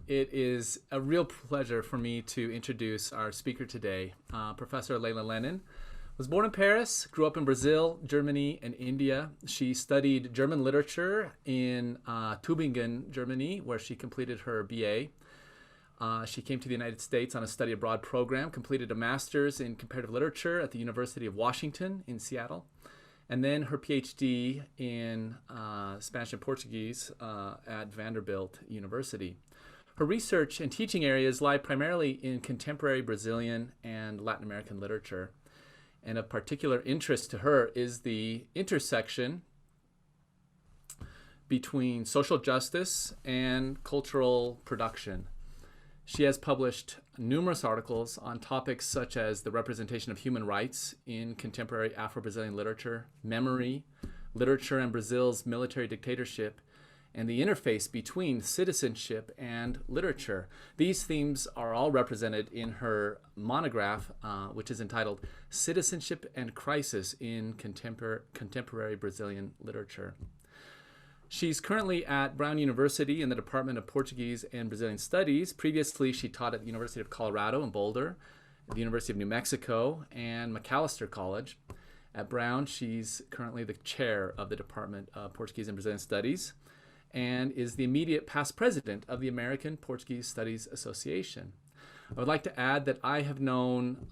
It is a real pleasure for me to introduce our speaker today. Professor Leila Lehnen was born in Paris, grew up in Brazil, Germany, and India. She studied German literature in Tübingen, Germany, where she completed her BA. She came to the United States on a study abroad program, completed a master's in comparative literature at the University of Washington in Seattle, and then her PhD in Spanish and Portuguese at Vanderbilt University. Her research and teaching areas lie primarily in contemporary Brazilian and Latin American literature. And of particular interest to her is the intersection between social justice and cultural production. She has published numerous articles on topics such as the representation of human rights in contemporary Afro-Brazilian literature, memory, literature and Brazil's military dictatorship, and the interface between citizenship and literature. These themes are all represented in her monograph, which is entitled Citizenship and Crisis in Contemporary Brazilian Literature. She's currently at Brown University in the Department of Portuguese and Brazilian Studies. Previously, she taught at the University of Colorado in Boulder, the University of New Mexico, and Macalester College. At Brown, she's currently the chair of the Department of Portuguese and Brazilian Studies and is the immediate past president of the American Portuguese Studies Association. I would like to add that I have known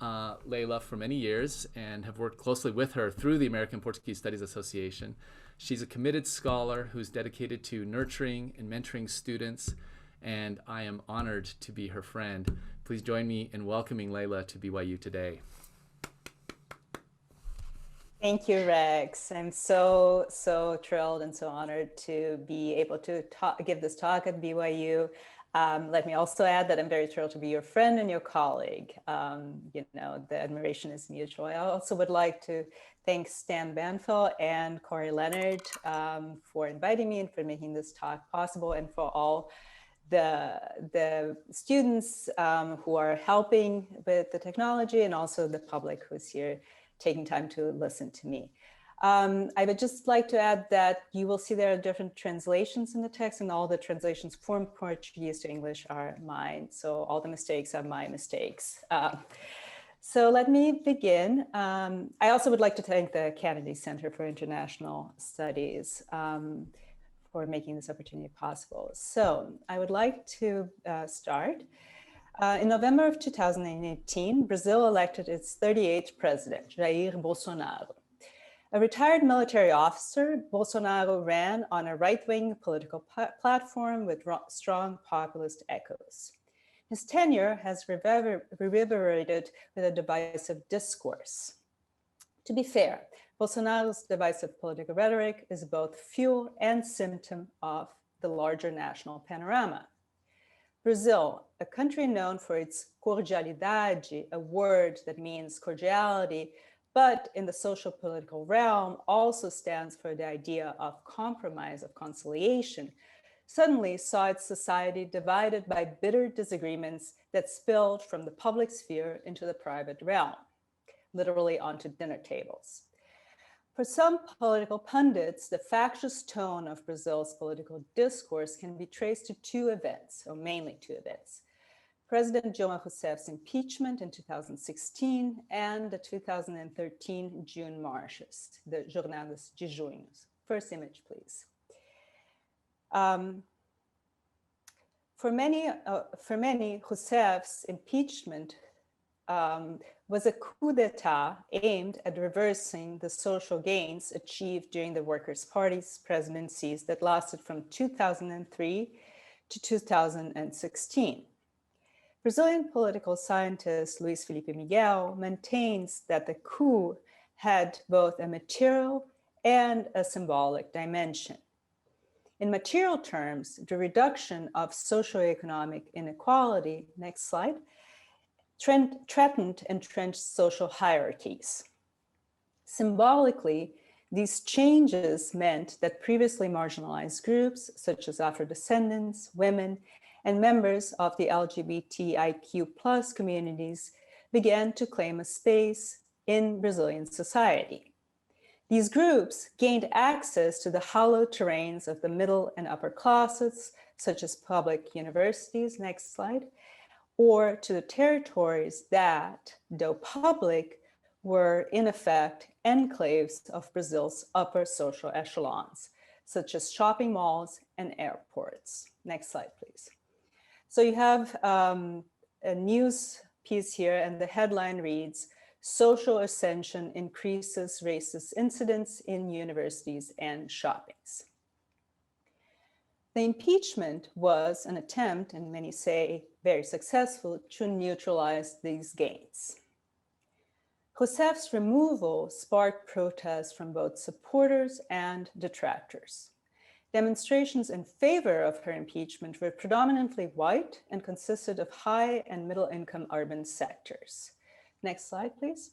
Leila for many years and have worked closely with her through the American Portuguese Studies Association. She's a committed scholar who's dedicated to nurturing and mentoring students, and I am honored to be her friend. Please join me in welcoming Leila to BYU today. Thank you, Rex. I'm so thrilled and so honored to be able to give this talk at BYU. Let me also add that I'm very thrilled to be your friend and your colleague. The admiration is mutual. I also would like to thank Stan Banfield and Corey Leonard for inviting me and for making this talk possible, and for all the students who are helping with the technology, and also the public who's here taking time to listen to me. I would just like to add that you will see there are different translations in the text, and all the translations from Portuguese to English are mine. So all the mistakes are my mistakes. So let me begin. I also would like to thank the Kennedy Center for International Studies for making this opportunity possible. So I would like to start. In November of 2018, Brazil elected its 38th president, Jair Bolsonaro. A retired military officer, Bolsonaro ran on a right-wing political platform with strong populist echoes. His tenure has reverberated with a divisive discourse. To be fair, Bolsonaro's divisive political rhetoric is both fuel and symptom of the larger national panorama. Brazil, a country known for its cordialidade, a word that means cordiality, but in the social political realm also stands for the idea of compromise, of conciliation, suddenly saw its society divided by bitter disagreements that spilled from the public sphere into the private realm, literally onto dinner tables. For some political pundits, the factious tone of Brazil's political discourse can be traced to two events, or mainly two events: President Dilma Rousseff's impeachment in 2016 and the 2013 June marches, the Jornadas de Junho. First image, please. For many, Rousseff's impeachment was a coup d'etat aimed at reversing the social gains achieved during the Workers' Party's presidencies that lasted from 2003 to 2016. Brazilian political scientist Luiz Felipe Miguel maintains that the coup had both a material and a symbolic dimension. In material terms, the reduction of socioeconomic inequality, next slide, threatened entrenched social hierarchies. Symbolically, these changes meant that previously marginalized groups, such as Afro-descendants, women, and members of the LGBTIQ+ communities, began to claim a space in Brazilian society. These groups gained access to the hallowed terrains of the middle and upper classes, such as public universities, next slide, or to the territories that, though public, were in effect enclaves of Brazil's upper social echelons, such as shopping malls and airports. Next slide, please. So you have a news piece here, and the headline reads, "Social Ascension Increases Racist Incidents in Universities and Shoppings." The impeachment was an attempt, and many say very successful, to neutralize these gains. Rousseff's removal sparked protests from both supporters and detractors. Demonstrations in favor of her impeachment were predominantly white and consisted of high and middle income urban sectors. Next slide, please.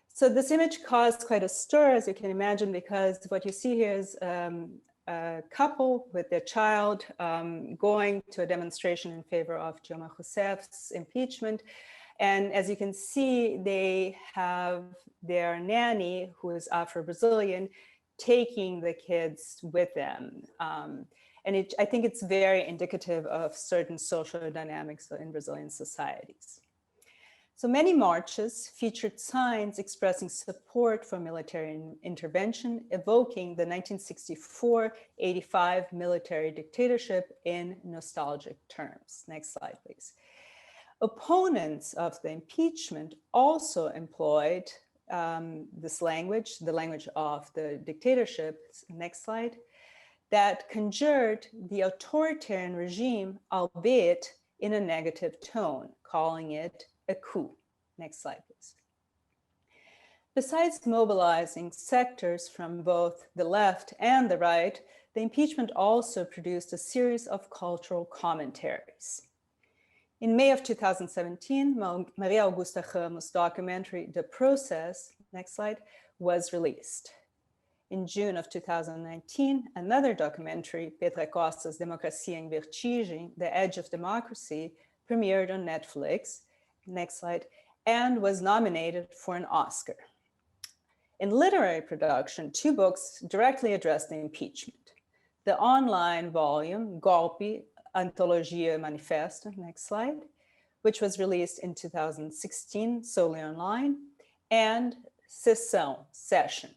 So this image caused quite a stir, as you can imagine, because what you see here is a couple with their child going to a demonstration in favor of Dilma Rousseff's impeachment. And as you can see, they have their nanny, who is Afro-Brazilian, taking the kids with them. And I think it's very indicative of certain social dynamics in Brazilian societies. So many marches featured signs expressing support for military intervention, evoking the 1964-85 military dictatorship in nostalgic terms. Next slide, please. Opponents of the impeachment also employed this language, the language of the dictatorship, next slide, that conjured the authoritarian regime, albeit in a negative tone, calling it a coup. Next slide, please. Besides mobilizing sectors from both the left and the right, the impeachment also produced a series of cultural commentaries. In May of 2017, Maria Augusta Ramos' documentary, The Process, next slide, was released. In June of 2019, another documentary, Petra Costa's Democracia em Vertigem, The Edge of Democracy, premiered on Netflix, next slide, and was nominated for an Oscar. In literary production, two books directly addressed the impeachment. The online volume, Golpe, Antologia Manifesto, next slide, which was released in 2016 solely online, and Session,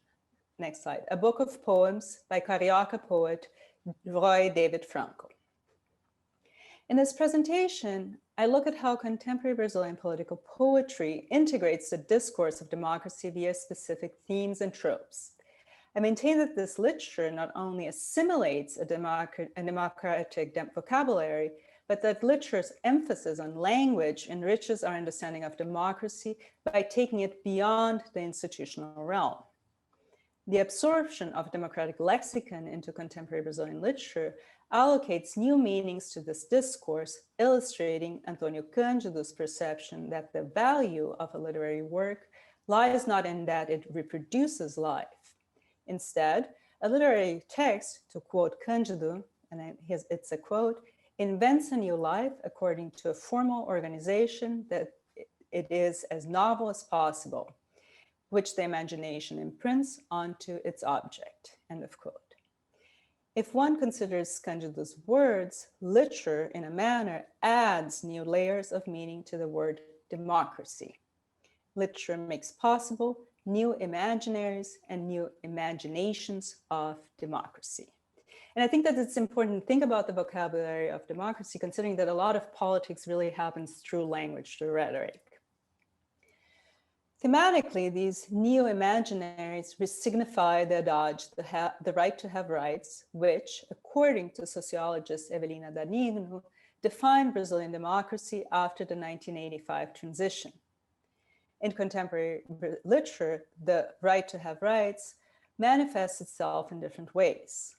next slide, a book of poems by Carioca poet Roy David Franco. In this presentation, I look at how contemporary Brazilian political poetry integrates the discourse of democracy via specific themes and tropes. I maintain that this literature not only assimilates a democratic vocabulary, but that literature's emphasis on language enriches our understanding of democracy by taking it beyond the institutional realm. The absorption of democratic lexicon into contemporary Brazilian literature allocates new meanings to this discourse, illustrating Antonio Cândido's perception that the value of a literary work lies not in that it reproduces life. Instead, a literary text, to quote Cândido, and it's a quote, invents a new life according to a formal organization that it is as novel as possible, which the imagination imprints onto its object, end of quote. If one considers Cândido's words, literature, in a manner, adds new layers of meaning to the word democracy. Literature makes possible new imaginaries and new imaginations of democracy. And I think that it's important to think about the vocabulary of democracy, considering that a lot of politics really happens through language, through rhetoric. Thematically, these new imaginaries signify the adage, the right to have rights, which, according to sociologist Evelina Danilo, defined Brazilian democracy after the 1985 transition. In contemporary literature, the right to have rights manifests itself in different ways.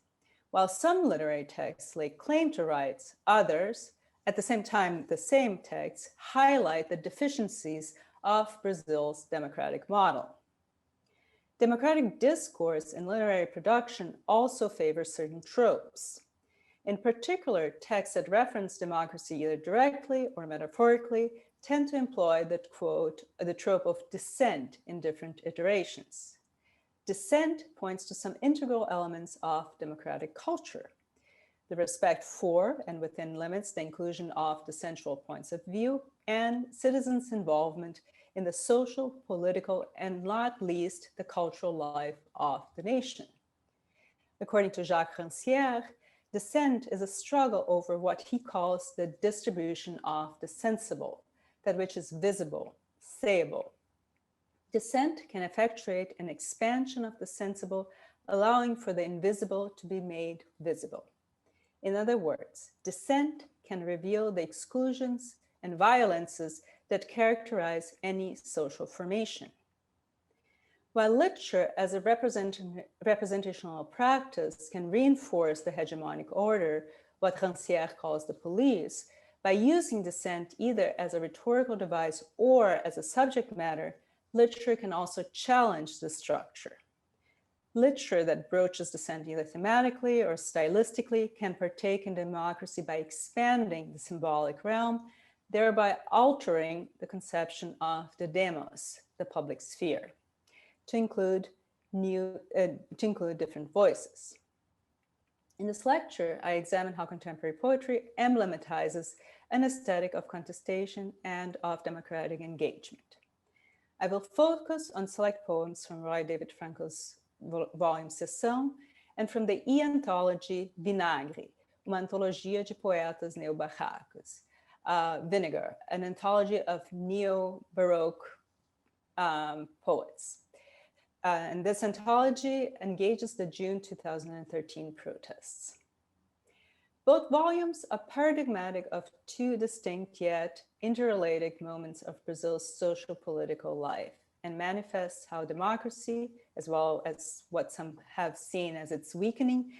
While some literary texts lay claim to rights, others, at the same time, the same texts highlight the deficiencies of Brazil's democratic model. Democratic discourse in literary production also favors certain tropes. In particular, texts that reference democracy either directly or metaphorically tend to employ the trope of dissent in different iterations. Dissent points to some integral elements of democratic culture. the respect for and within limits, the inclusion of the central points of view, and citizens' involvement in the social, political, and not least the cultural life of the nation. According to Jacques Rancière, dissent is a struggle over what he calls the distribution of the sensible, that which is visible, sayable. Dissent can effectuate an expansion of the sensible, allowing for the invisible to be made visible. In other words, dissent can reveal the exclusions and violences that characterize any social formation. While literature as a representational practice can reinforce the hegemonic order, what Rancière calls the police, by using dissent either as a rhetorical device or as a subject matter, literature can also challenge the structure. Literature that broaches dissent either thematically or stylistically can partake in democracy by expanding the symbolic realm, thereby altering the conception of the demos, the public sphere, to include different voices. In this lecture, I examine how contemporary poetry emblematizes an aesthetic of contestation and of democratic engagement. I will focus on select poems from Roy David Franco's volume Sessão and from the e-anthology Vinagre, uma antologia de poetas neobarracos, Vinegar, an anthology of neo-Baroque poets. And this anthology engages the June 2013 protests. Both volumes are paradigmatic of two distinct yet interrelated moments of Brazil's social political life and manifests how democracy, as well as what some have seen as its weakening,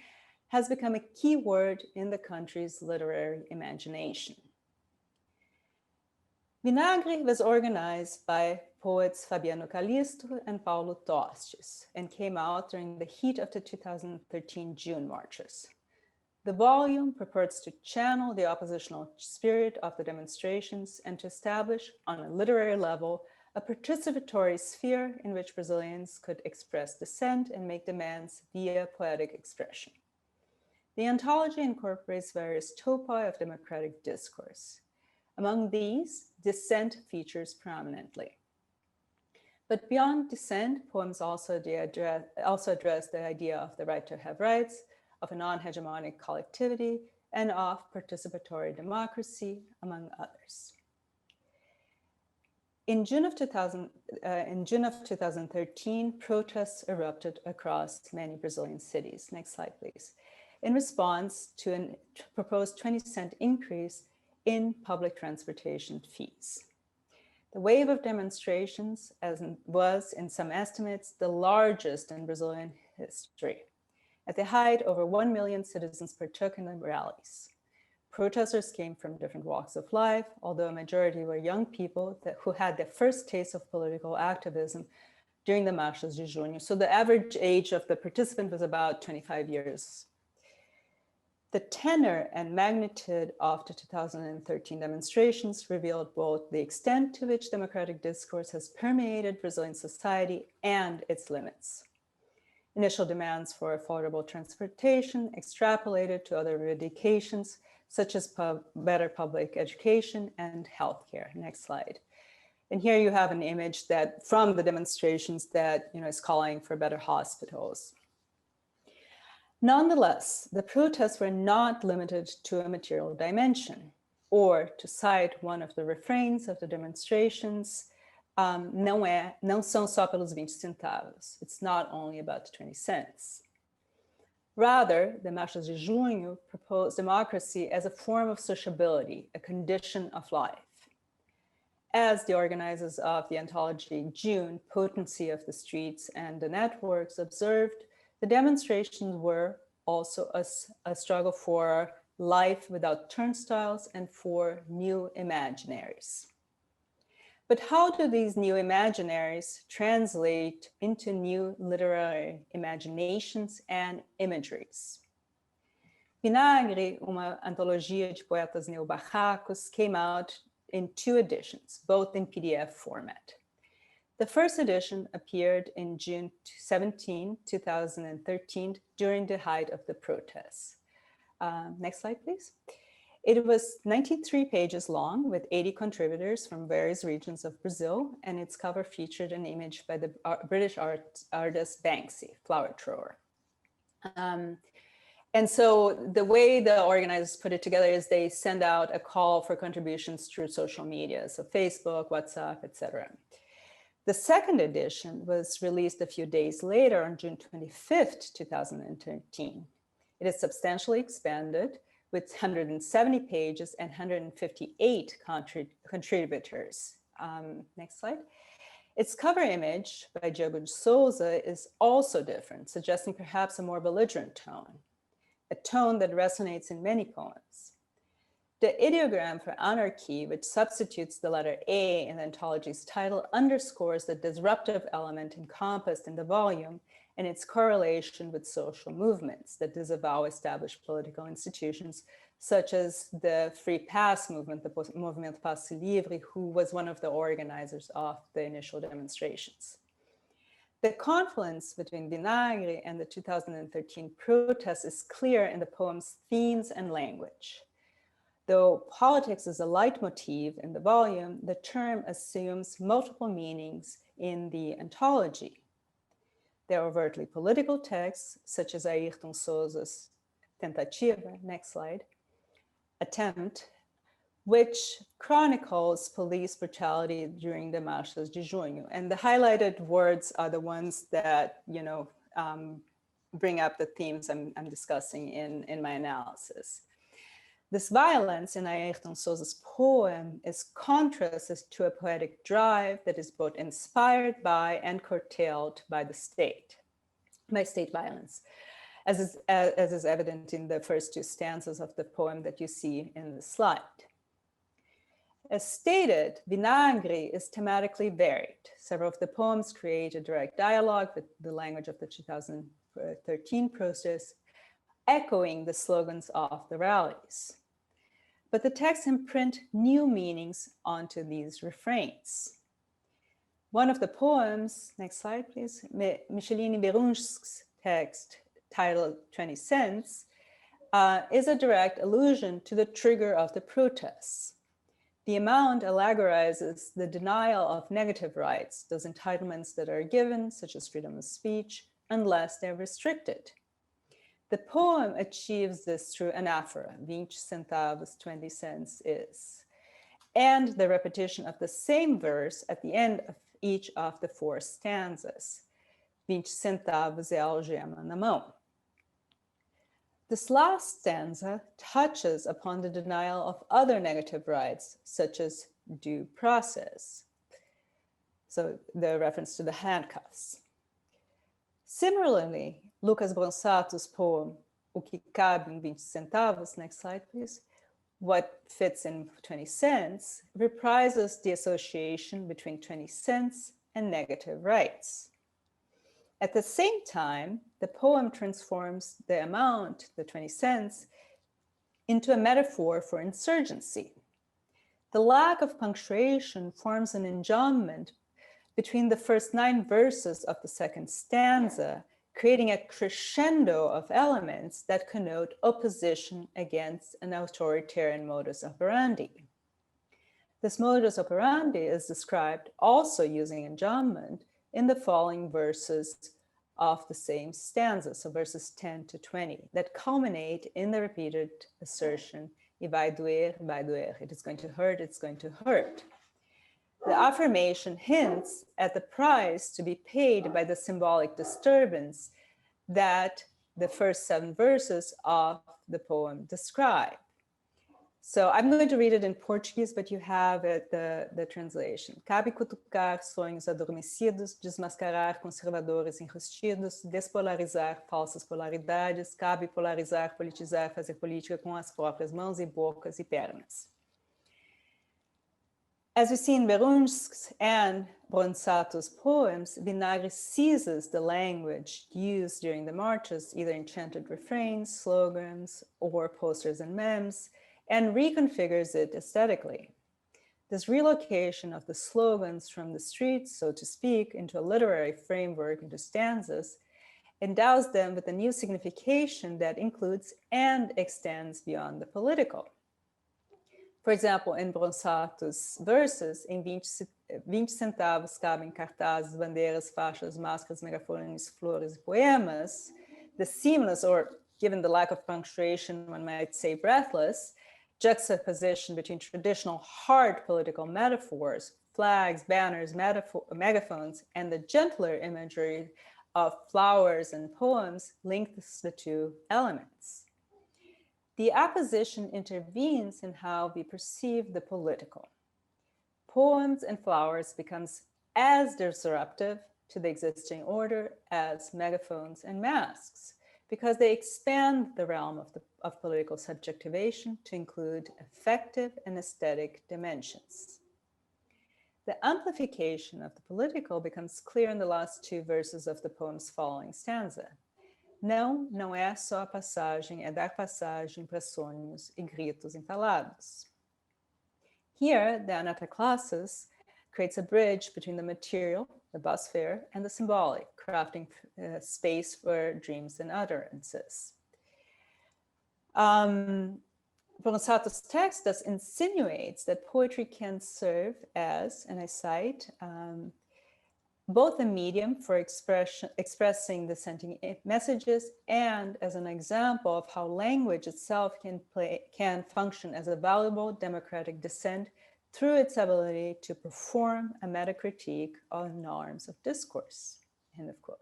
has become a key word in the country's literary imagination. Vinagre was organized by poets Fabiano Callisto and Paulo Tostes and came out during the heat of the 2013 June marches. The volume purports to channel the oppositional spirit of the demonstrations and to establish, on a literary level, a participatory sphere in which Brazilians could express dissent and make demands via poetic expression. The anthology incorporates various topoi of democratic discourse. Among these, dissent features prominently. But beyond dissent, poems also address the idea of the right to have rights, of a non-hegemonic collectivity, and of participatory democracy, among others. In June of 2013, protests erupted across many Brazilian cities. Next slide, please. In response to a proposed 20-cent increase in public transportation fees. The wave of demonstrations was, in some estimates, the largest in Brazilian history. At the height, over 1 million citizens partook in the rallies. Protesters came from different walks of life, although a majority were young people who had their first taste of political activism during the Marchas de Junho. So the average age of the participant was about 25 years. The tenor and magnitude of the 2013 demonstrations revealed both the extent to which democratic discourse has permeated Brazilian society and its limits. Initial demands for affordable transportation extrapolated to other reivindications, such as better public education and healthcare. Next slide. And here you have an image that from the demonstrations that is calling for better hospitals. Nonetheless, the protests were not limited to a material dimension, or to cite one of the refrains of the demonstrations, não são só pelos 20 centavos. It's not only about the 20 cents. Rather, the Marchas de Junho proposed democracy as a form of sociability, a condition of life. As the organizers of the anthology June, Potency of the Streets and the Networks observed, the demonstrations were also a struggle for life without turnstiles and for new imaginaries. But how do these new imaginaries translate into new literary imaginations and imageries? Vinagre, uma antologia de poetas neobarracos, came out in 2 editions, both in PDF format. The first edition appeared in June 17, 2013, during the height of the protests. Next slide, please. It was 93 pages long with 80 contributors from various regions of Brazil, and its cover featured an image by the British artist Banksy, flower thrower. And so the way the organizers put it together is they send out a call for contributions through social media, so Facebook, WhatsApp, etc. The second edition was released a few days later on June 25th, 2013. It is substantially expanded with 170 pages and 158 contributors. Next slide. Its cover image by Jair Souza is also different, suggesting perhaps a more belligerent tone, a tone that resonates in many poems. The ideogram for anarchy, which substitutes the letter A in the anthology's title, underscores the disruptive element encompassed in the volume and its correlation with social movements that disavow established political institutions, such as the Free Pass movement, the Movimento Passe Livre, who was one of the organizers of the initial demonstrations. The confluence between Vinagre and the 2013 protests is clear in the poem's themes and language. Though politics is a leitmotif in the volume, the term assumes multiple meanings in the anthology. There are overtly political texts, such as Ayrton Souza's Tentativa, next slide, attempt, which chronicles police brutality during the Marchas de Junho. And the highlighted words are the ones that, bring up the themes I'm discussing in my analysis. This violence in Ayrton Souza's poem is contrasted to a poetic drive that is both inspired by and curtailed by the state, by state violence, as is evident in the first two stanzas of the poem that you see in the slide. As stated, Vinagre is thematically varied. Several of the poems create a direct dialogue with the language of the 2013 process, echoing the slogans of the rallies. But the texts imprint new meanings onto these refrains. One of the poems, next slide please, Micheline Berunsch's text titled 20 Cents, is a direct allusion to the trigger of the protests. The amount allegorizes the denial of negative rights, those entitlements that are given, such as freedom of speech, unless they're restricted. The poem achieves this through anaphora, 20 centavos, 20 cents is, and the repetition of the same verse at the end of each of the four stanzas. 20 centavos é a algema na mão. This last stanza touches upon the denial of other negative rights, such as due process. So the reference to the handcuffs. Similarly, Lucas Bronsato's poem, O que cabe em 20 centavos, next slide please, What fits in 20 cents, reprises the association between 20 cents and negative rights. At the same time, the poem transforms the amount, the 20 cents, into a metaphor for insurgency. The lack of punctuation forms an enjambment between the first 9 verses of the second stanza, creating a crescendo of elements that connote opposition against an authoritarian modus operandi. This modus operandi is described also using enjambment in the following verses of the same stanza, so verses 10 to 20, that culminate in the repeated assertion, e vai doer, vai doer. It is going to hurt, it's going to hurt. The affirmation hints at the price to be paid by the symbolic disturbance that the first 7 verses of the poem describe. So I'm going to read it in Portuguese, but you have it, the translation. Cabe cutucar sonhos adormecidos, desmascarar conservadores enrustidos, despolarizar falsas polaridades, cabe polarizar, politizar, fazer política com as próprias mãos e bocas e pernas. As we see in Berunsch's and Bronsato's poems, Vinagre seizes the language used during the marches, either in chanted refrains, slogans, or posters and memes, and reconfigures it aesthetically. This relocation of the slogans from the streets, so to speak, into a literary framework, into stanzas, endows them with a new signification that includes and extends beyond the political. For example, in Bronçato's verses, em 20 centavos cabem cartazes, bandeiras, faixas, máscaras, megafones, flores, e poemas, the seamless, or given the lack of punctuation, one might say breathless, juxtaposition between traditional hard political metaphors, flags, banners, megaphones, and the gentler imagery of flowers and poems links the two elements. The opposition intervenes in how we perceive the political. Poems and flowers becomes as disruptive to the existing order as megaphones and masks, because they expand the realm of political subjectivation to include affective and aesthetic dimensions. The amplification of the political becomes clear in the last two verses of the poem's following stanza. Não é só a passagem, é dar passagem para sonhos e gritos entalados. Here, the anataclassis creates a bridge between the material, the bus fare, and the symbolic, crafting space for dreams and utterances. Bronçato's text thus insinuates that poetry can serve as, and I cite, both a medium for expressing dissenting messages and as an example of how language itself can function as a valuable democratic dissent through its ability to perform a metacritique on norms of discourse, end of quote.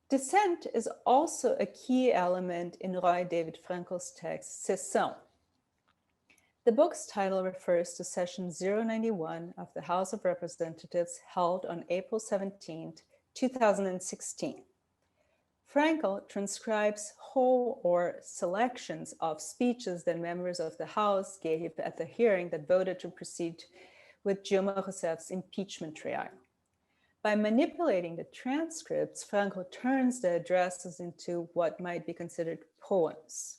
Dissent is also a key element in Roy David Frankel's text, Sessão. The book's title refers to session 091 of the House of Representatives held on April 17, 2016. Frankel transcribes whole or selections of speeches that members of the House gave at the hearing that voted to proceed with Dilma Rousseff's impeachment trial. By manipulating the transcripts, Frankel turns the addresses into what might be considered poems.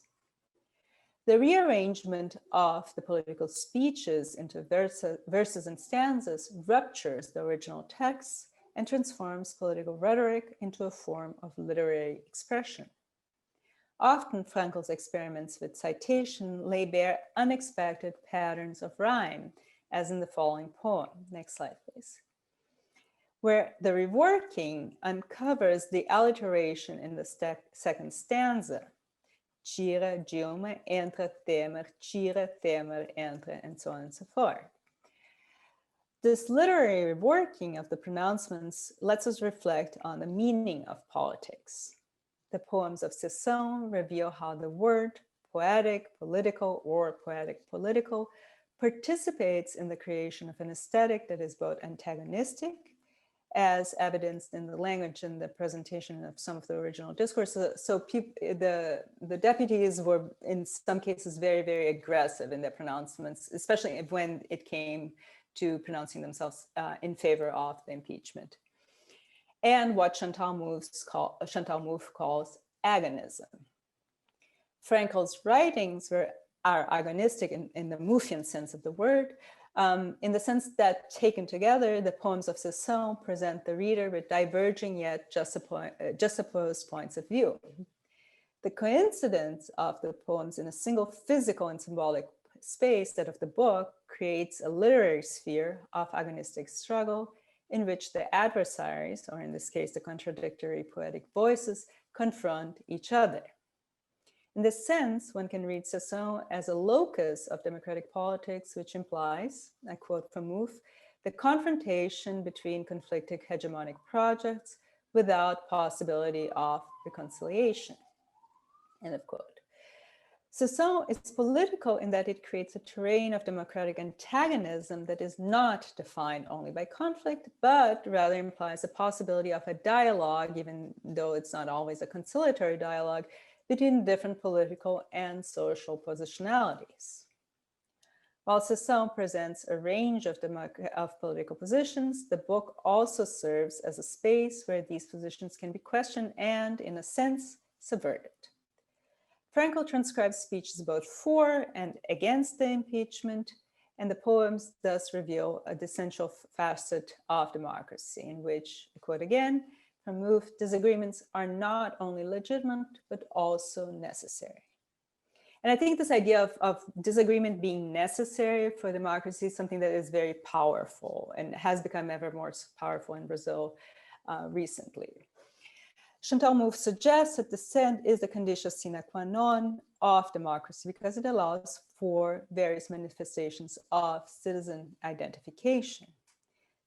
The rearrangement of the political speeches into verses and stanzas ruptures the original text and transforms political rhetoric into a form of literary expression. Often, Frankel's experiments with citation lay bare unexpected patterns of rhyme, as in the following poem. Next slide, please. Where the reworking uncovers the alliteration in the second stanza. Tira, Dilma, entra, Temer, tira, Temer, entra, and so on and so forth. This literary reworking of the pronouncements lets us reflect on the meaning of politics. The poems of Sessão reveal how the word poetic, political, or poetic, political participates in the creation of an aesthetic that is both antagonistic, as evidenced in the language and the presentation of some of the original discourses. So the deputies were, in some cases, very, very aggressive in their pronouncements, especially when it came to pronouncing themselves in favor of the impeachment. And what Chantal Mouffe calls agonism. Frankel's writings are agonistic in the Mouffian sense of the word, in the sense that, taken together, the poems of Sessão present the reader with diverging yet juxtaposed points of view. The coincidence of the poems in a single physical and symbolic space, that of the book, creates a literary sphere of agonistic struggle in which the adversaries, or in this case, the contradictory poetic voices, confront each other. In this sense, one can read Sessão as a locus of democratic politics, which implies, I quote from Mouffe, the confrontation between conflicting hegemonic projects without possibility of reconciliation, end of quote. Sessão is political in that it creates a terrain of democratic antagonism that is not defined only by conflict, but rather implies the possibility of a dialogue, even though it's not always a conciliatory dialogue, between different political and social positionalities. While Sessão presents a range of political positions, the book also serves as a space where these positions can be questioned and, in a sense, subverted. Frankel transcribes speeches both for and against the impeachment, and the poems thus reveal a essential facet of democracy, in which, I quote again, Vermoof, disagreements are not only legitimate, but also necessary. And I think this idea of disagreement being necessary for democracy is something that is very powerful and has become ever more powerful in Brazil recently. Chantal Mouffe suggests that dissent is the condition sine qua non of democracy because it allows for various manifestations of citizen identification.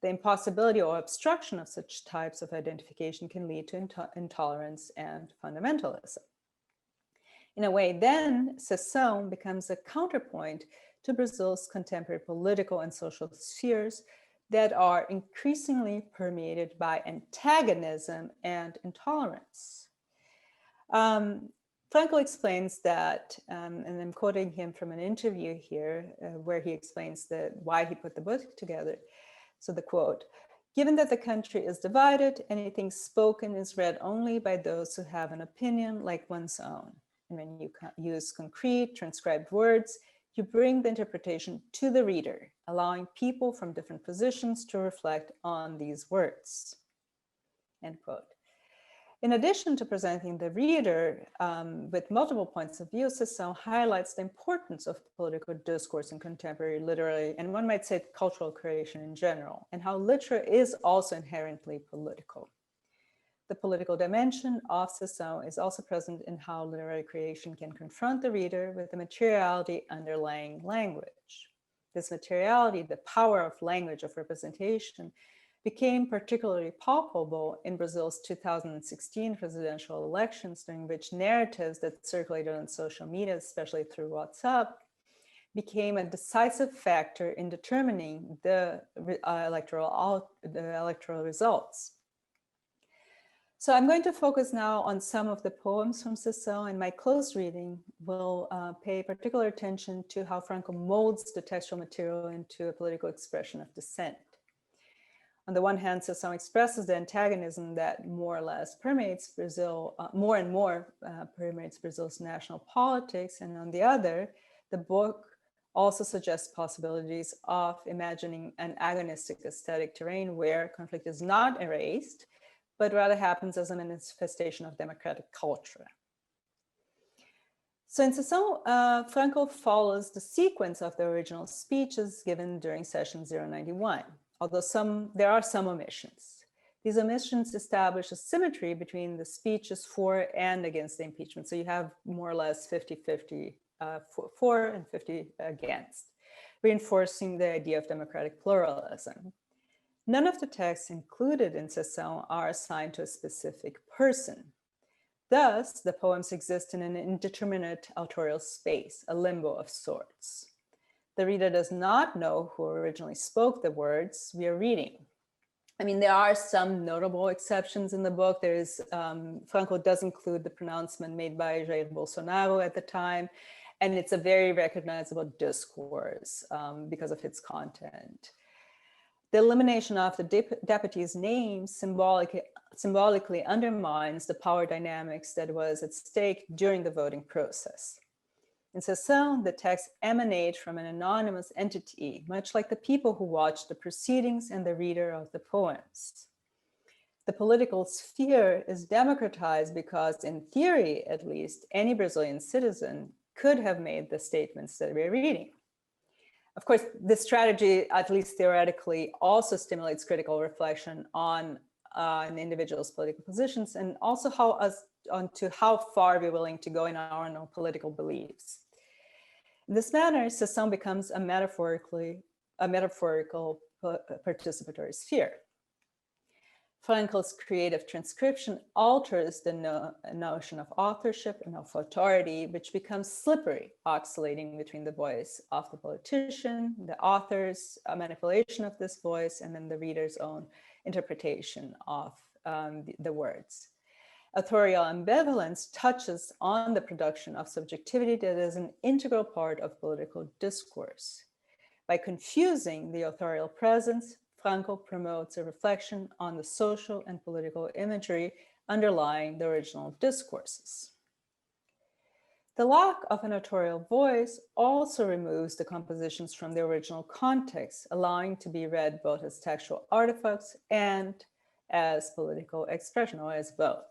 The impossibility or obstruction of such types of identification can lead to intolerance and fundamentalism. In a way, then, secession becomes a counterpoint to Brazil's contemporary political and social spheres that are increasingly permeated by antagonism and intolerance. Frankel explains that, and I'm quoting him from an interview here, where he explains why he put the book together. So the quote, "Given that the country is divided, anything spoken is read only by those who have an opinion like one's own. And when you use concrete, transcribed words, you bring the interpretation to the reader, allowing people from different positions to reflect on these words." End quote. In addition to presenting the reader with multiple points of view, secession highlights the importance of political discourse in contemporary literary, and one might say cultural creation in general, and how literature is also inherently political. The political dimension of secession is also present in how literary creation can confront the reader with the materiality underlying language. This materiality, the power of language, of representation, became particularly palpable in Brazil's 2016 presidential elections, during which narratives that circulated on social media, especially through WhatsApp, became a decisive factor in determining the electoral results. So I'm going to focus now on some of the poems from secession, and my close reading will pay particular attention to how Franco molds the textual material into a political expression of dissent. On the one hand, secession expresses the antagonism that more or less permeates Brazil, more and more permeates Brazil's national politics. And on the other, the book also suggests possibilities of imagining an agonistic aesthetic terrain where conflict is not erased, but rather happens as a manifestation of democratic culture. So in secession, Franco follows the sequence of the original speeches given during session 091. Although there are some omissions. These omissions establish a symmetry between the speeches for and against the impeachment. So you have more or less 50-50 for and 50 against, reinforcing the idea of democratic pluralism. None of the texts included in secession are assigned to a specific person. Thus, the poems exist in an indeterminate authorial space, a limbo of sorts. The reader does not know who originally spoke the words we are reading. I mean, there are some notable exceptions in the book. Franco does include the pronouncement made by Jair Bolsonaro at the time, and it's a very recognizable discourse because of its content. The elimination of the deputy's name symbolically undermines the power dynamics that was at stake during the voting process. In secession, the texts emanate from an anonymous entity, much like the people who watch the proceedings and the reader of the poems. The political sphere is democratized because, in theory at least, any Brazilian citizen could have made the statements that we're reading. Of course, this strategy, at least theoretically, also stimulates critical reflection on an individual's political positions, and also onto how far we're willing to go in our own political beliefs. In this manner, secession becomes a metaphorical participatory sphere. Frankel's creative transcription alters the notion of authorship and of authority, which becomes slippery, oscillating between the voice of the politician, the author's manipulation of this voice, and then the reader's own interpretation of the words. Authorial ambivalence touches on the production of subjectivity that is an integral part of political discourse. By confusing the authorial presence, Franco promotes a reflection on the social and political imagery underlying the original discourses. The lack of an authorial voice also removes the compositions from the original context, allowing to be read both as textual artifacts and as political expression or as both.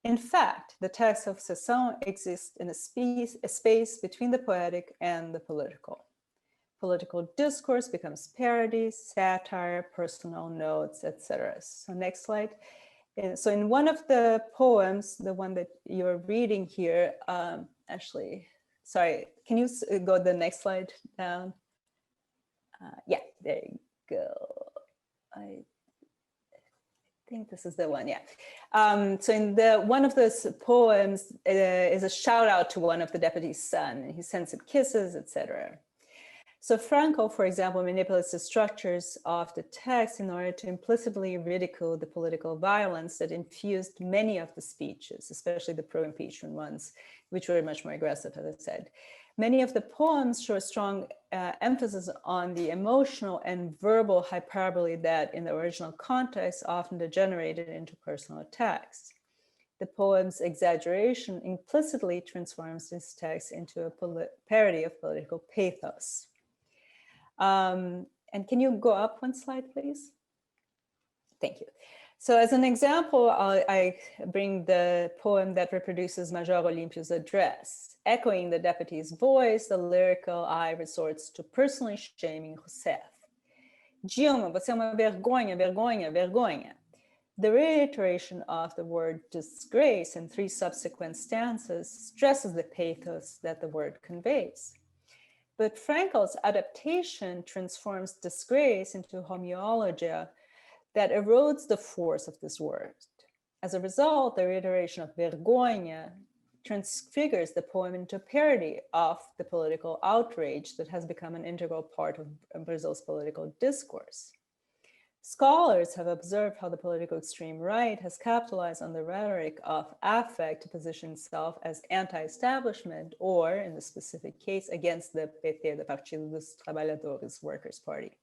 In fact, the text of Sessão exists in a space between the poetic and the political. Political discourse becomes parody, satire, personal notes, etc. So next slide. So in one of the poems, the one that you're reading here, actually, sorry, can you go the next slide down? Yeah, there you go. I think this is the one, yeah. So in one of those poems is a shout out to one of the deputy's son, and he sends him kisses, etc. So Franco, for example, manipulates the structures of the text in order to implicitly ridicule the political violence that infused many of the speeches, especially the pro-impeachment ones, which were much more aggressive, as I said. Many of the poems show a strong emphasis on the emotional and verbal hyperbole that in the original context often degenerated into personal attacks. The poem's exaggeration implicitly transforms this text into a parody of political pathos. And can you go up one slide, please? Thank you. So as an example, I bring the poem that reproduces Major Olímpio's address. Echoing the deputy's voice, the lyrical eye resorts to personally shaming Rousseff. Dilma, você é uma vergonha, vergonha, vergonha. The reiteration of the word disgrace in 3 subsequent stanzas stresses the pathos that the word conveys. But Frankel's adaptation transforms disgrace into homeologia that erodes the force of this word. As a result, the reiteration of vergonha transfigures the poem into a parody of the political outrage that has become an integral part of Brazil's political discourse. Scholars have observed how the political extreme right has capitalized on the rhetoric of affect to position itself as anti-establishment, or in the specific case, against the PT, the Partido dos Trabalhadores Workers' Party.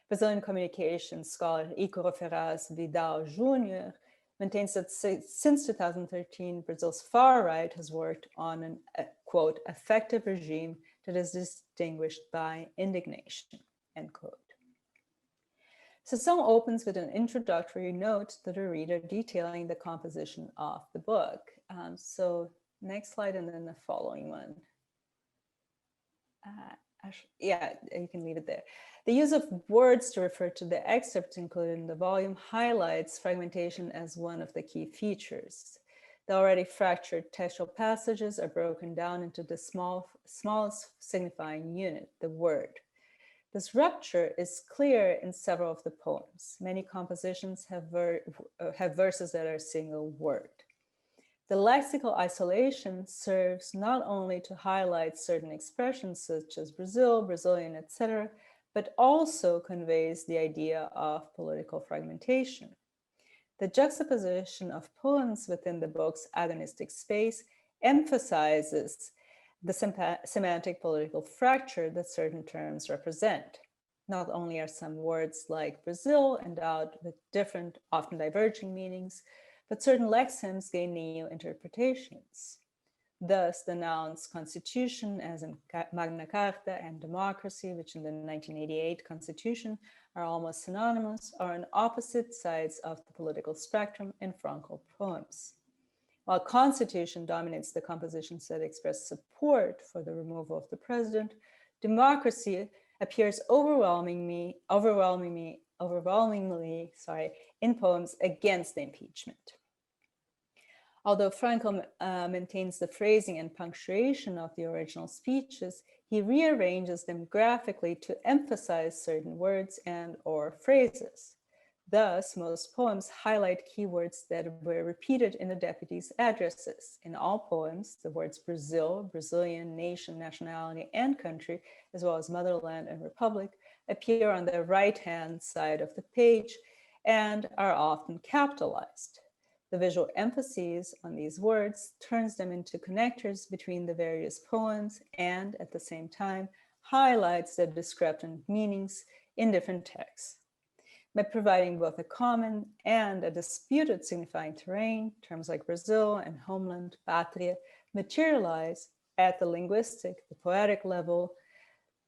Brazilian communications scholar Ícaro Ferraz Vidal Jr. maintains that since 2013, Brazil's far right has worked on an, quote, effective regime that is distinguished by indignation, end quote. Sessão opens with an introductory note to the reader detailing the composition of the book. So next slide and then the following one. Yeah, you can leave it there. The use of words to refer to the excerpts included in the volume highlights fragmentation as one of the key features. The already fractured textual passages are broken down into the smallest signifying unit, the word. This rupture is clear in several of the poems. Many compositions have verses that are a single word. The lexical isolation serves not only to highlight certain expressions such as Brazil, Brazilian, etc., but also conveys the idea of political fragmentation. The juxtaposition of poems within the book's agonistic space emphasizes the semantic political fracture that certain terms represent. Not only are some words like Brazil endowed with different, often diverging meanings, but certain lexemes gain new interpretations. Thus, the nouns constitution, as in Magna Carta, and democracy, which in the 1988 Constitution are almost synonymous, are on opposite sides of the political spectrum in Franco poems. While constitution dominates the compositions that express support for the removal of the president, democracy appears overwhelmingly in poems against the impeachment. Although Franco maintains the phrasing and punctuation of the original speeches, he rearranges them graphically to emphasize certain words and/or phrases. Thus, most poems highlight keywords that were repeated in the deputy's addresses. In all poems, the words Brazil, Brazilian, nation, nationality, and country, as well as motherland and republic, appear on the right-hand side of the page and are often capitalized. The visual emphasis on these words turns them into connectors between the various poems and, at the same time, highlights the discrepant meanings in different texts. By providing both a common and a disputed signifying terrain, terms like Brazil and homeland, pátria, materialize at the linguistic, the poetic level,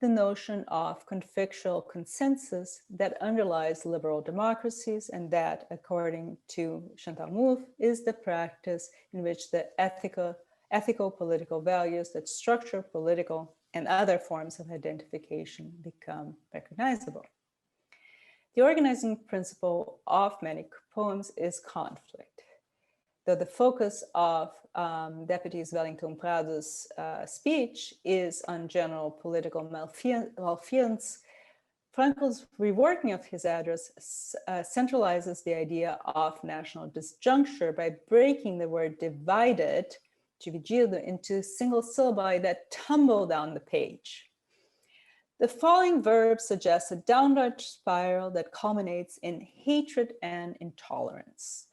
the notion of conflictual consensus that underlies liberal democracies, and that, according to Chantal Mouffe, is the practice in which the ethical political values that structure political and other forms of identification become recognizable. The organizing principle of many poems is conflict. Though the focus of Deputy Wellington Prado's speech is on general political malfeasance, Frankl's reworking of his address centralizes the idea of national disjuncture by breaking the word divided, dividido, into single syllabi that tumble down the page. The following verb suggests a downward spiral that culminates in hatred and intolerance.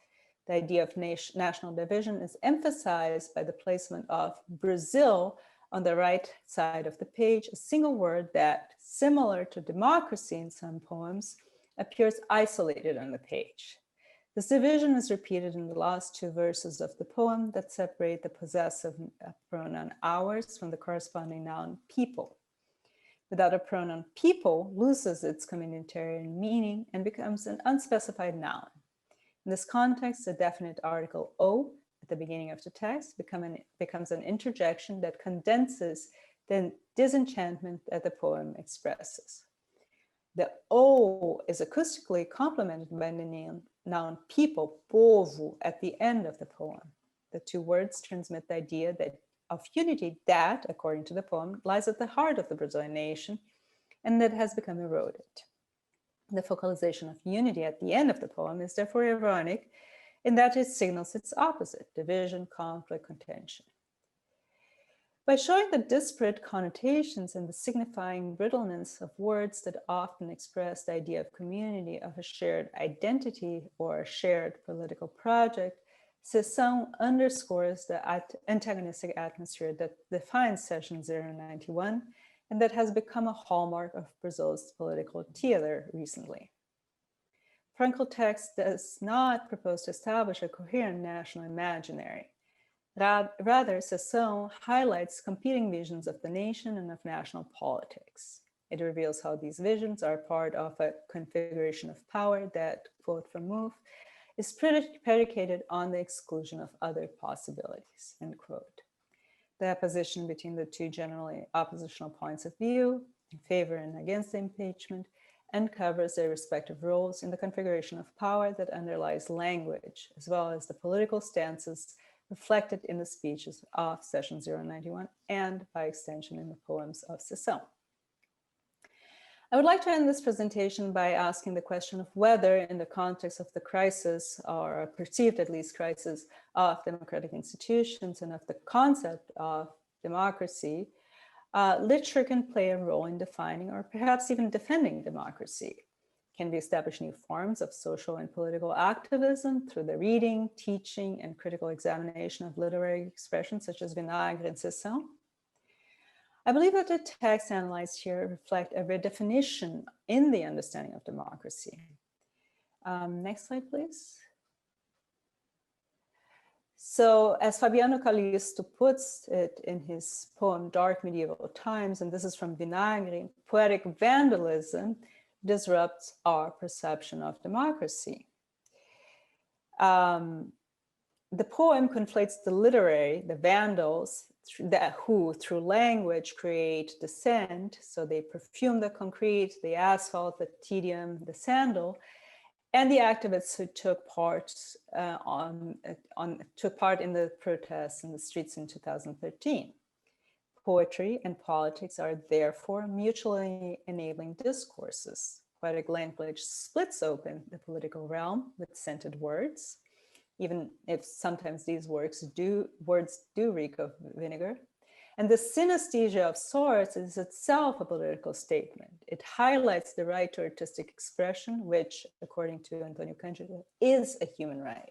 The idea of national division is emphasized by the placement of Brazil on the right side of the page, a single word that, similar to democracy in some poems, appears isolated on the page. This division is repeated in the last two verses of the poem that separate the possessive pronoun ours from the corresponding noun people. Without a pronoun, people loses its communitarian meaning and becomes an unspecified noun. In this context, the definite article O at the beginning of the text becomes an interjection that condenses the disenchantment that the poem expresses. The O is acoustically complemented by the noun people, povo, at the end of the poem. The two words transmit the idea of unity that, according to the poem, lies at the heart of the Brazilian nation and that has become eroded. The focalization of unity at the end of the poem is therefore ironic in that it signals its opposite, division, conflict, contention. By showing the disparate connotations and the signifying brittleness of words that often express the idea of community, of a shared identity or a shared political project, Sessão underscores the antagonistic atmosphere that defines Session 091 and that has become a hallmark of Brazil's political theater recently. Frankel's text does not propose to establish a coherent national imaginary. Rather, Sessão highlights competing visions of the nation and of national politics. It reveals how these visions are part of a configuration of power that, quote from Mouffe, is predicated on the exclusion of other possibilities, end quote. The opposition between the two generally oppositional points of view, in favor and against the impeachment, uncovers their respective roles in the configuration of power that underlies language, as well as the political stances reflected in the speeches of Session 091 and, by extension, in the poems of Sessão. I would like to end this presentation by asking the question of whether, in the context of the crisis, or perceived at least crisis, of democratic institutions and of the concept of democracy, literature can play a role in defining or perhaps even defending democracy. Can we establish new forms of social and political activism through the reading, teaching, and critical examination of literary expressions such as Vinagre and Sessão? I believe that the texts analyzed here reflect a redefinition in the understanding of democracy. Next slide, please. So, as Fabiano Callisto puts it in his poem Dark Medieval Times, and this is from Vinagre, poetic vandalism disrupts our perception of democracy. The poem conflates the literary, the vandals, who through language create dissent, so they perfume the concrete, the asphalt, the tedium, the sandal, and the activists who took part in the protests in the streets in 2013. Poetry and politics are therefore mutually enabling discourses. Poetic language splits open the political realm with scented words, even if sometimes these words do reek of vinegar. And the synesthesia of sorts is itself a political statement. It highlights the right to artistic expression, which, according to Antonio Cândido, is a human right.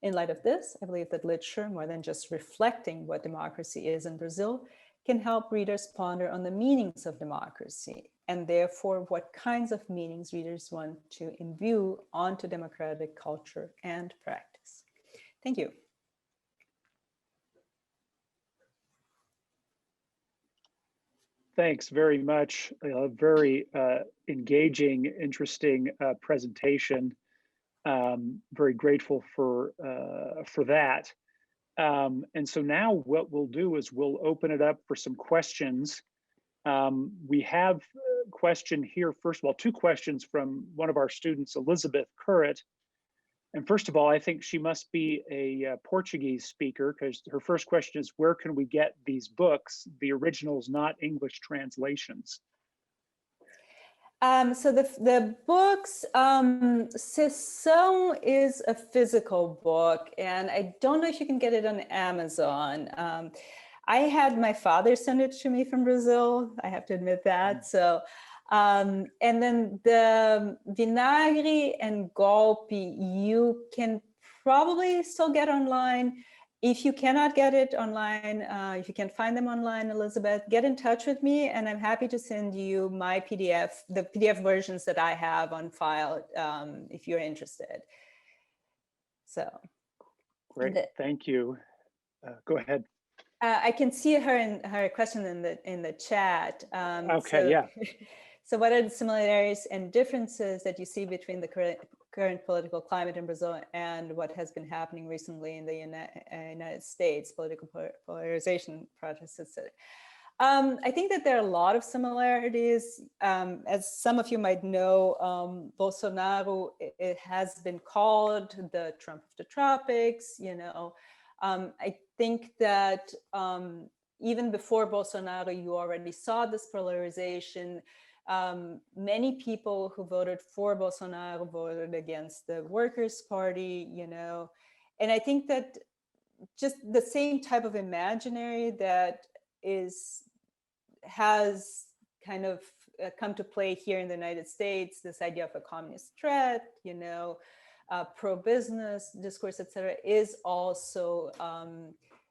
In light of this, I believe that literature, more than just reflecting what democracy is in Brazil, can help readers ponder on the meanings of democracy, and therefore what kinds of meanings readers want to imbue onto democratic culture and practice. Thank you. Thanks very much. A very engaging, interesting presentation. Very grateful for that. And so now what we'll do is we'll open it up for some questions. We have a question here, first of all, two questions from one of our students, Elizabeth Currit. And first of all, I think she must be a Portuguese speaker, because her first question is, where can we get these books, the originals, not English translations? So the books, Sessão is a physical book, and I don't know if you can get it on Amazon. I had my father send it to me from Brazil, I have to admit that. So, and then the Vinagre and Golpe, you can probably still get online. If you cannot get it online, if you can find them online, Elizabeth, get in touch with me, and I'm happy to send you my PDF, the PDF versions that I have on file, if you're interested. So. Great, thank you. Go ahead. I can see her question in the chat. Okay, yeah. So what are the similarities and differences that you see between the current political climate in Brazil and what has been happening recently in the United States, political polarization protests, etc.? I think that there are a lot of similarities. As some of you might know, Bolsonaro, it has been called the Trump of the tropics, you know. I think that even before Bolsonaro, you already saw this polarization. Many people who voted for Bolsonaro voted against the Workers' Party, you know. And I think that just the same type of imaginary that has kind of come to play here in the United States, this idea of a communist threat, you know, pro-business discourse, etc., is also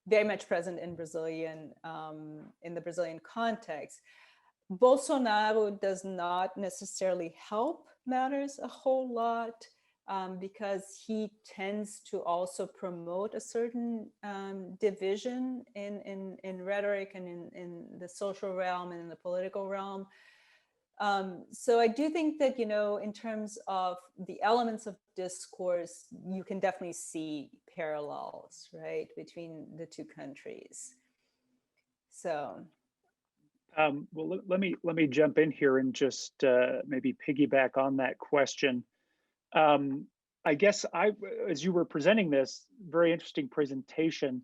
very much present in in the Brazilian context. Bolsonaro does not necessarily help matters a whole lot, because he tends to also promote a certain division in rhetoric and in the social realm and in the political realm. So I do think that, you know, in terms of the elements of discourse, you can definitely see parallels, right, between the two countries. So. Well, let me jump in here and just maybe piggyback on that question. I guess as you were presenting this very interesting presentation,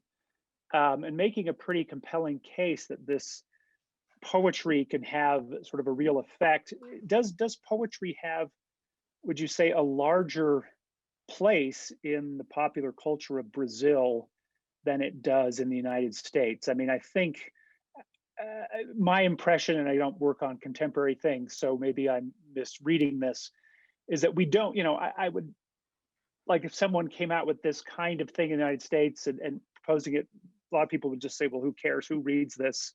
and making a pretty compelling case that this poetry can have sort of a real effect. Does poetry have, would you say, a larger place in the popular culture of Brazil than it does in the United States? I mean, I think my impression, and I don't work on contemporary things, so maybe I'm misreading this, is that we don't, you know, I would like if someone came out with this kind of thing in the United States and proposing it, a lot of people would just say, well, who cares? Who reads this?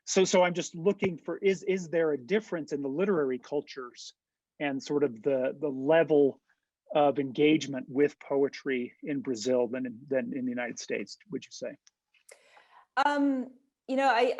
So I'm just looking for, is there a difference in the literary cultures and sort of the level of engagement with poetry in Brazil than in the United States, would you say? You know,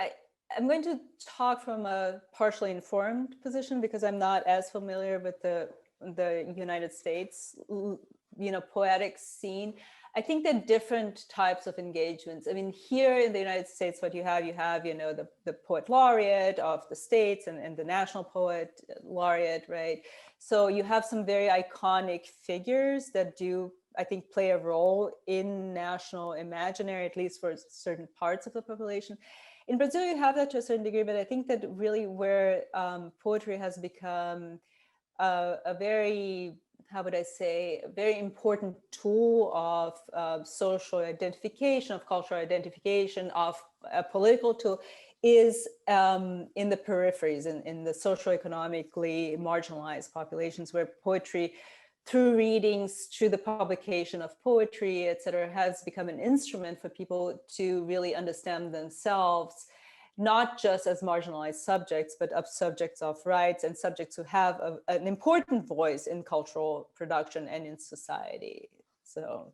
I'm going to talk from a partially informed position because I'm not as familiar with the United States, you know, poetic scene. I think that different types of engagements. I mean, here in the United States, what you have, you know, the poet laureate of the states and the national poet laureate, right? So you have some very iconic figures that do, I think, play a role in national imaginary, at least for certain parts of the population. In Brazil, you have that to a certain degree, but I think that really where poetry has become a very, how would I say, a very important tool of social identification, of cultural identification, of a political tool, is in the peripheries, in the socioeconomically marginalized populations, where poetry, through readings, through the publication of poetry, et cetera, has become an instrument for people to really understand themselves, not just as marginalized subjects, but of subjects of rights and subjects who have an important voice in cultural production and in society. So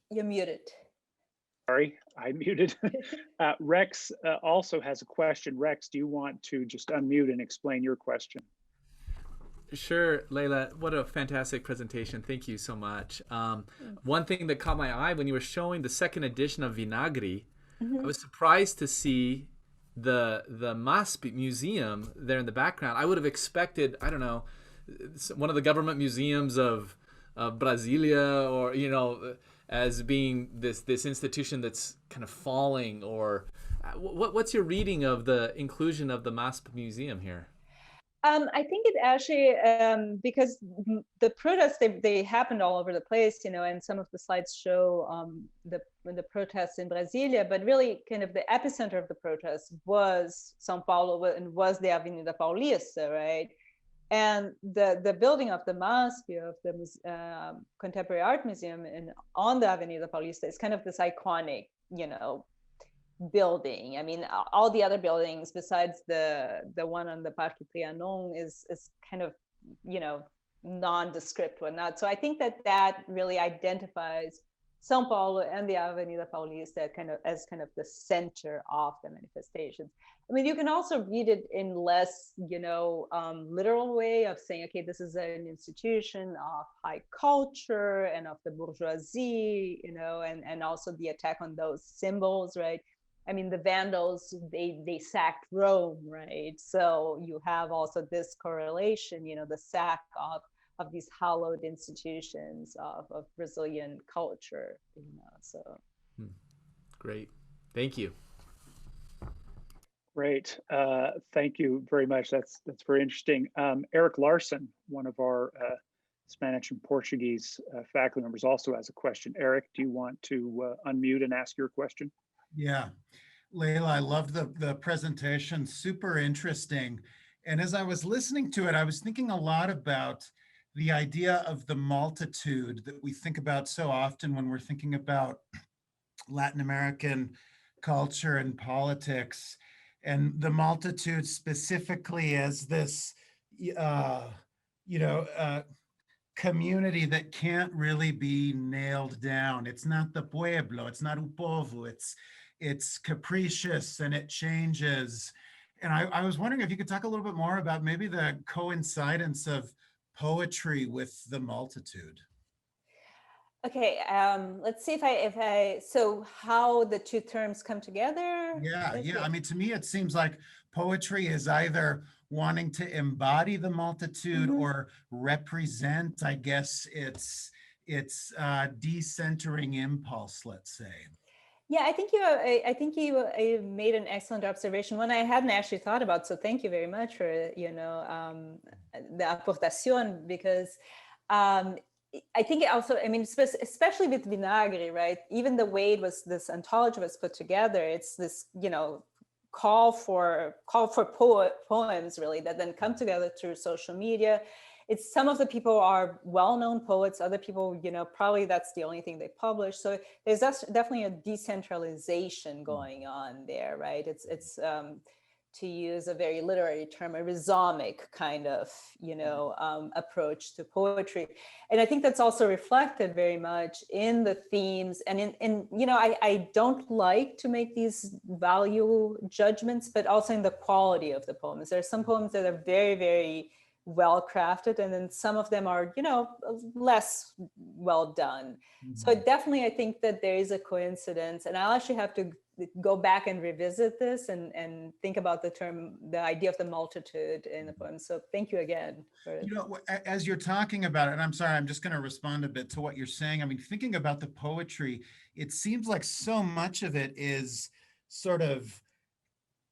you're muted. Sorry, I muted. Rex also has a question. Rex, do you want to just unmute and explain your question? Sure, Leila. What a fantastic presentation. Thank you so much. One thing that caught my eye when you were showing the second edition of Vinagre, I was surprised to see the MASP museum there in the background. I would have expected, I don't know, one of the government museums of Brasilia, or as being this institution that's kind of falling. Or what's your reading of the inclusion of the MASP museum here? I think it actually, because the protests, they happened all over the place, and some of the slides show the protests in Brasilia, but really kind of the epicenter of the protests was São Paulo and was the Avenida Paulista, right? And the building of the MASP, of the Contemporary Art Museum on the Avenida Paulista, is kind of this iconic, building. I mean, all the other buildings besides the one on the Parque Trianon is kind of, nondescript, whatnot. So I think that really identifies São Paulo and the Avenida Paulista as kind of the center of the manifestations. I mean, you can also read it in less, literal way of saying, okay, this is an institution of high culture and of the bourgeoisie, and also the attack on those symbols, right? I mean, the Vandals, they sacked Rome, right? So you have also this correlation, the sack of these hallowed institutions of Brazilian culture, so. Great, thank you. Great, thank you very much. That's very interesting. Eric Larson, one of our Spanish and Portuguese faculty members, also has a question. Eric, do you want to unmute and ask your question? Yeah, Leila, I loved the presentation, super interesting. And as I was listening to it, I was thinking a lot about the idea of the multitude that we think about so often when we're thinking about Latin American culture and politics, and the multitude specifically as this, community that can't really be nailed down. It's not the pueblo, it's not o povo, it's capricious and it changes. And I was wondering if you could talk a little bit more about maybe the coincidence of poetry with the multitude. Okay, let's see so how the two terms come together? Yeah. I mean, to me, it seems like poetry is either wanting to embody the multitude or represent, I guess, its decentering impulse, let's say. Yeah, I think you made an excellent observation, one I hadn't actually thought about. So thank you very much for the aportación, because I think it also, I mean, especially with Vinagre, right? Even the way this anthology was put together, it's this call for poems really that then come together through social media. It's some of the people are well-known poets, other people, probably that's the only thing they publish. So there's definitely a decentralization going on there, right? It's to use a very literary term, a rhizomic kind of, approach to poetry. And I think that's also reflected very much in the themes and I don't like to make these value judgments, but also in the quality of the poems. There are some poems that are very, very well crafted, and then some of them are less well done. So definitely I think that there is a coincidence, and I'll actually have to go back and revisit this and think about the idea of the multitude in the poem. So thank you again for as you're talking about it, and I'm sorry, I'm just going to respond a bit to what you're saying. I mean, thinking about the poetry, it seems like so much of it is sort of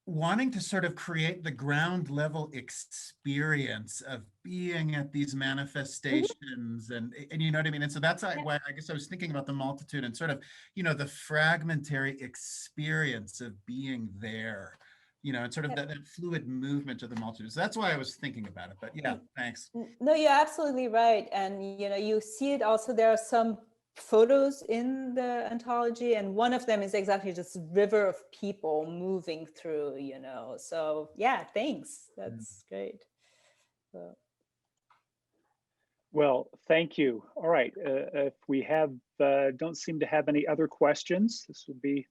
wanting to sort of create the ground level experience of being at these manifestations and you know what I mean? And so that's why I guess I was thinking about the multitude and sort of, the fragmentary experience of being there, and sort of that fluid movement of the multitude. So that's why I was thinking about it, but yeah, thanks. No, you're absolutely right. And, you see it also, there are some photos in the anthology, and one of them is exactly this river of people moving through, so yeah, thanks, that's great. So. Well, thank you. All right. If we have, don't seem to have any other questions, this would be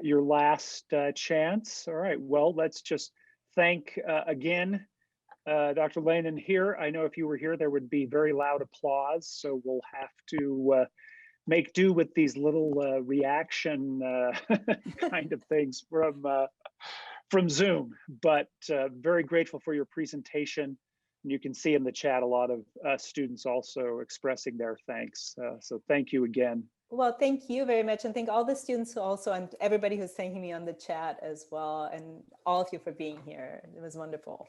your last chance. All right. Well, let's just thank again Dr. Lehnen here. I know if you were here, there would be very loud applause. So we'll have to make do with these little reaction kind of things from Zoom. But very grateful for your presentation. And you can see in the chat a lot of students also expressing their thanks. So thank you again. Well, thank you very much. And thank all the students who also, and everybody who's thanking me on the chat as well. And all of you for being here. It was wonderful.